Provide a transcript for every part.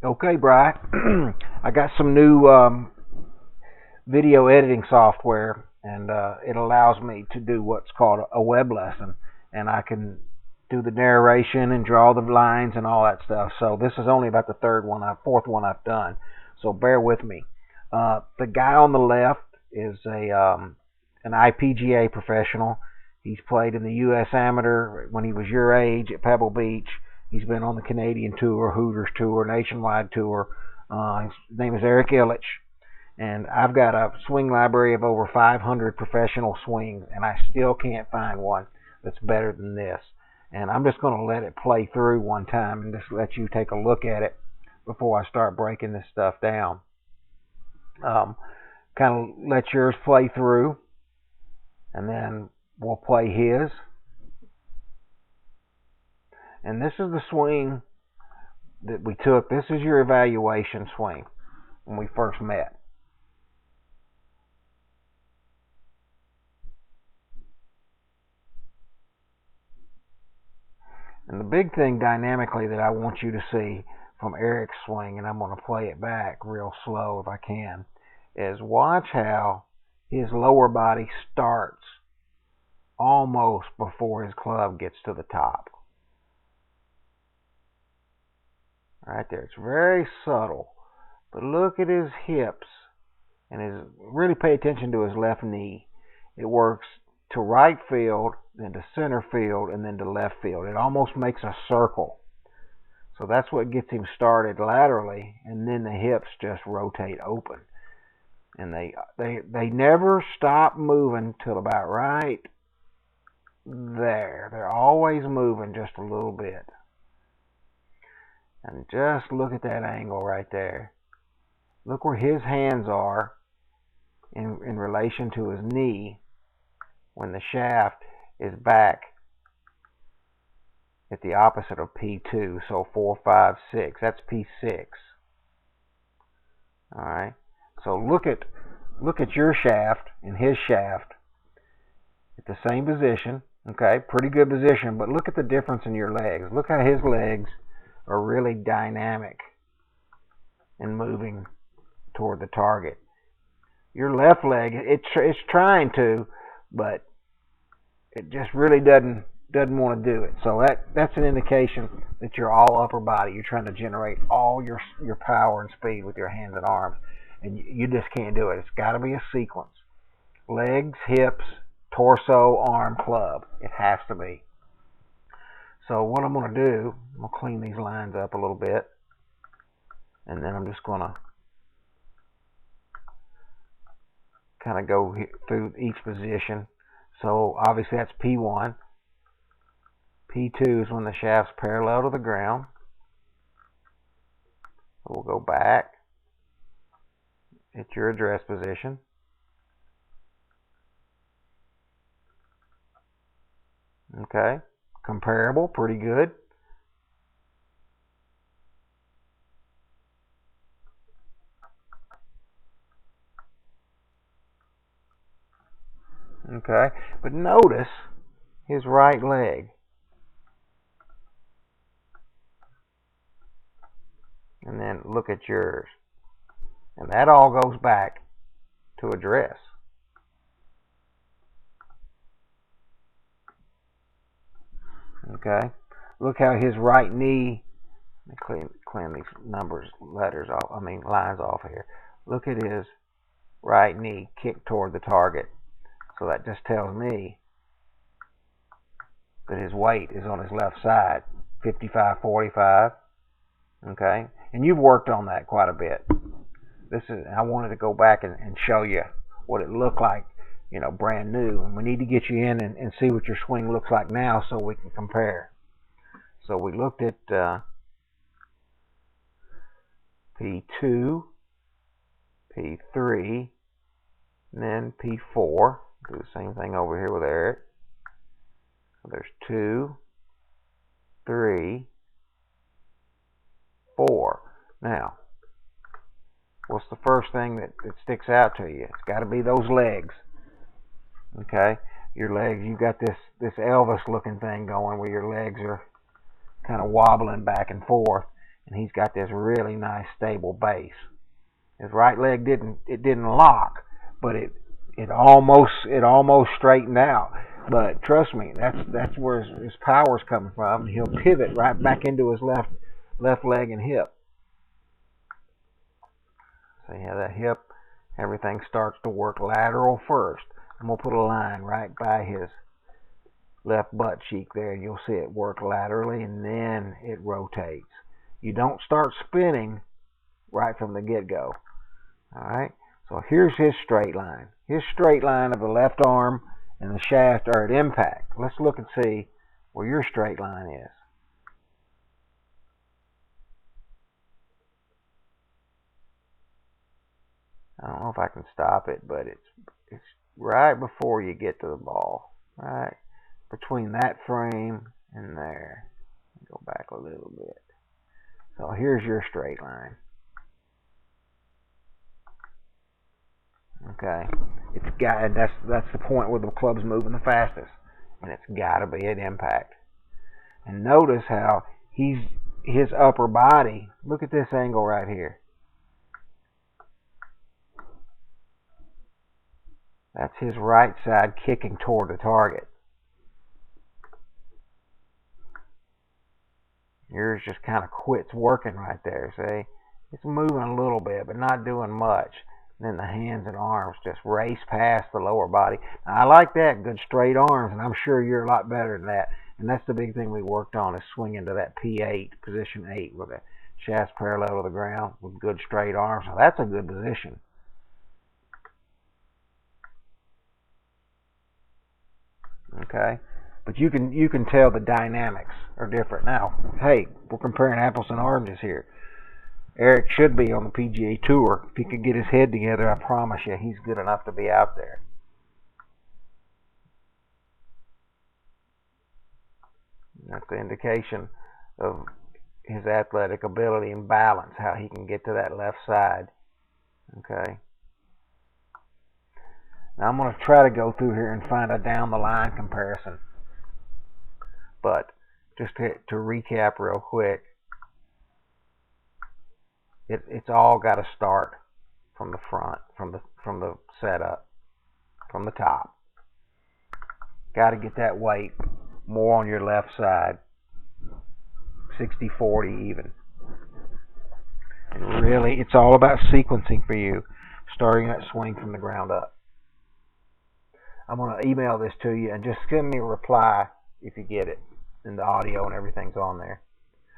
Okay, Bry. I got some new video editing software, and it allows me to do what's called a web lesson, and I can do the narration and draw the lines and all that stuff. So this is only about the fourth one I've done. So bear with me. The guy on the left is an IPGA professional. He's played in the U.S. Amateur when he was your age at Pebble Beach. He's been on the Canadian Tour, Hooters Tour, Nationwide Tour. His name is Eric Illich, and I've got a swing library of over 500 professional swings, and I still can't find one that's better than this. And I'm just going to let it play through one time and just let you take a look at it before I start breaking this stuff down. Kind of let yours play through, and then we'll play his. And this is the swing that we took. This is your evaluation swing when we first met. And the big thing dynamically that I want you to see from Eric's swing, and I'm going to play it back real slow if I can, is watch how his lower body starts almost before his club gets to the top. Right there. It's very subtle. But look at his hips. And really pay attention to his left knee. It works to right field, then to center field, and then to left field. It almost makes a circle. So that's what gets him started laterally, and then the hips just rotate open. And they never stop moving till about right there. They're always moving just a little bit. And just look at that angle right there. Look where his hands are in relation to his knee when the shaft is back at the opposite of P2. So 4, 5, 6. That's P6. Alright. So look at your shaft and his shaft at the same position. Okay, pretty good position, but look at the difference in your legs. Look how his legs are really dynamic and moving toward the target. Your left leg, it's trying to, but it just really doesn't want to do it. So that's an indication that you're all upper body. You're trying to generate all your power and speed with your hands and arms, and you just can't do it. It's got to be a sequence: legs, hips, torso, arm, club. It has to be. So what I'm going to do, I'm going to clean these lines up a little bit, and then I'm just going to kind of go through each position. So obviously that's P1. P2 is when the shaft's parallel to the ground. We'll go back at your address position. Okay. Comparable, pretty good. Okay, but notice his right leg. And then look at yours. And that all goes back to address. Okay, look how his right knee, let me clean these lines off here. Look at his right knee kick toward the target. So that just tells me that his weight is on his left side, 55-45. Okay, and you've worked on that quite a bit. I wanted to go back and show you what it looked like, brand new. And we need to get you in and see what your swing looks like now so we can compare. So we looked at P2, P3, and then P4. Do the same thing over here with Eric. So there's 2, 3, 4. Now, what's the first thing that sticks out to you? It's got to be those legs. Okay, your legs. You got this Elvis looking thing going where your legs are kind of wobbling back and forth. and he's got this really nice stable base. His right leg didn't lock, but it almost straightened out. But trust me, that's where his power's coming from. He'll pivot right back into his left leg and hip. So yeah, that hip, everything starts to work lateral first. I'm gonna put a line right by his left butt cheek there. You'll see it work laterally, and then it rotates. You don't start spinning right from the get-go. Alright, so here's his straight line. His straight line of the left arm and the shaft are at impact. Let's look and see where your straight line is. I don't know if I can stop it, but it's right before you get to the ball. Right between that frame and there. Go back a little bit. So here's your straight line. Okay, and that's the point where the club's moving the fastest, and it's got to be at impact. And notice how his upper body. Look at this angle right here. That's his right side kicking toward the target. Yours just kind of quits working right there. See, it's moving a little bit, but not doing much. Then the hands and arms just race past the lower body. Now, I like that, good straight arms, and I'm sure you're a lot better than that. And that's the big thing we worked on, is swinging to that P8, position 8, with the shaft parallel to the ground with good straight arms. So that's a good position. Okay, but you can tell the dynamics are different. Now, hey, we're comparing apples and oranges here. Eric should be on the PGA Tour. If he could get his head together, I promise you, he's good enough to be out there. That's the indication of his athletic ability and balance, how he can get to that left side. Okay. Now I'm going to try to go through here and find a down the line comparison. But just to recap real quick, it's all got to start from the front, from the setup, from the top. Got to get that weight more on your left side, 60-40 even. And really, it's all about sequencing for you, starting that swing from the ground up. I'm going to email this to you, and just send me a reply if you get it, and the audio and everything's on there.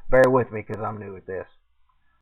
Bear with me because I'm new at this.